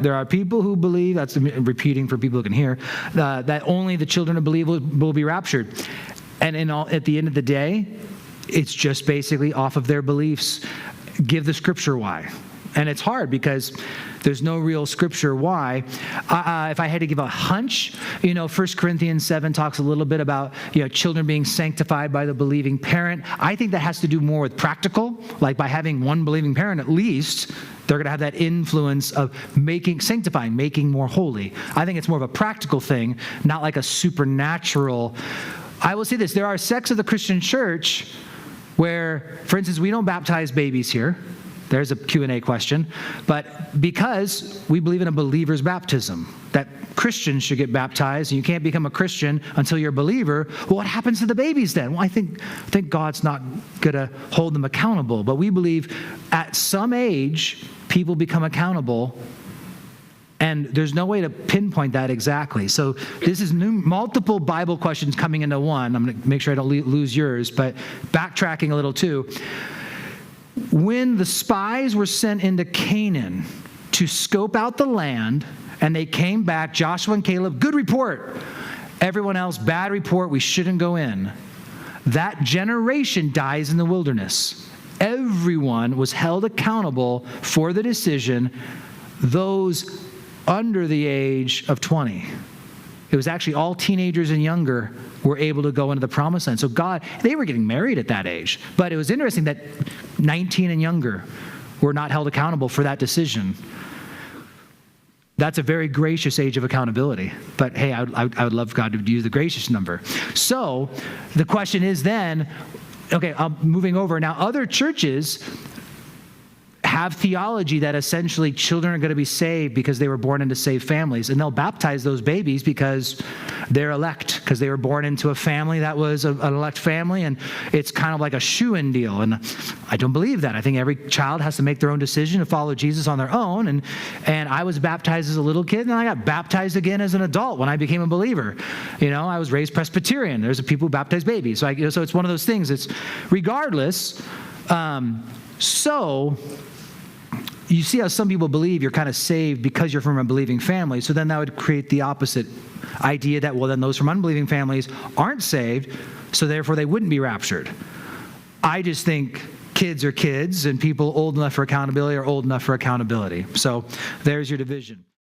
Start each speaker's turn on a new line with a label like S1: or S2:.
S1: There are people who believe, that's repeating for people who can hear, that only the children of belief will be raptured. And at the end of the day, it's just basically off of their beliefs. Give the scripture why. And it's hard because there's no real scripture why. If I had to give a hunch, 1 Corinthians 7 talks a little bit about children being sanctified by the believing parent. I think that has to do more with practical, like by having one believing parent at least, they're going to have that influence of sanctifying, making more holy. I think it's more of a practical thing, not like a supernatural. I will say this, there are sects of the Christian church where, for instance, we don't baptize babies here. There's a Q&A question. But because we believe in a believer's baptism, that Christians should get baptized, and you can't become a Christian until you're a believer, well, what happens to the babies then? Well, I think God's not going to hold them accountable. But we believe at some age, people become accountable, and there's no way to pinpoint that exactly. So this is multiple Bible questions coming into one. I'm going to make sure I don't lose yours, but backtracking a little too. When the spies were sent into Canaan to scope out the land, and they came back, Joshua and Caleb, good report. Everyone else, bad report, we shouldn't go in. That generation dies in the wilderness. Everyone was held accountable for the decision, those under the age of 20. It was actually all teenagers and younger were able to go into the promised land. So they were getting married at that age. But it was interesting that 19 and younger were not held accountable for that decision. That's a very gracious age of accountability. But hey, I would love God to use the gracious number. So the question is then, okay, I'm moving over. Now, other churches have theology that essentially children are going to be saved because they were born into saved families, and they'll baptize those babies because they're elect, because they were born into a family that was an elect family, and it's kind of like a shoo-in deal. And I don't believe that. I think every child has to make their own decision to follow Jesus on their own. And I was baptized as a little kid, and I got baptized again as an adult when I became a believer. I was raised Presbyterian. There's people who baptize babies. So it's one of those things. It's regardless. So you see how some people believe you're kind of saved because you're from a believing family. So then that would create the opposite idea that, well, then those from unbelieving families aren't saved, so therefore they wouldn't be raptured. I just think kids are kids, and people old enough for accountability are old enough for accountability. So there's your division.